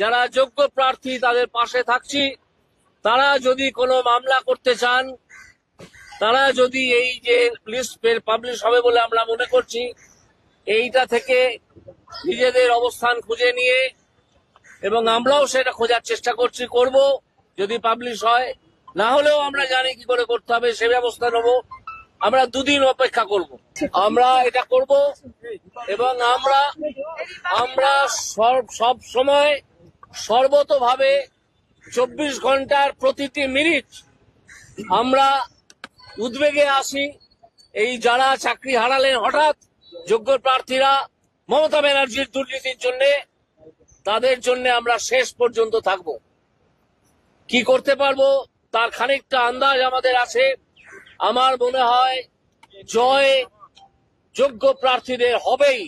যারা যোগ্য প্রার্থী তাদের পাশে থাকছি। তারা যদি কোনো মামলা করতে চান, তারা যদি এই যে লিস্ট পাবলিশ হবে বলে আমরা মনে করছি, এইটা থেকে নিজেদের অবস্থান খুঁজে নিয়ে, এবং আমরাও সেটা খোঁজার চেষ্টা করব, যদি পাবলিশ হয়, না হলেও আমরা জানি কি করে করতে হবে, সে ব্যবস্থা নেব। আমরা দুদিন অপেক্ষা করব, আমরা এটা করব, এবং আমরা সব সময় সর্বতভাবে 24 ঘন্টার প্রতিটি মিনিট আমরা উদ্বেগে আছি। এই যারা চাকরি হারালেন হঠাৎ যোগ্য প্রার্থীরা মমতা ব্যানার্জির দুর্নীতির জন্য, তাদের জন্য আমরা শেষ পর্যন্ত থাকব। কি করতে পারবো তার খানিকটা আন্দাজ আমাদের আছে। আমার মনে হয় জয় যোগ্য প্রার্থীদের হবেই।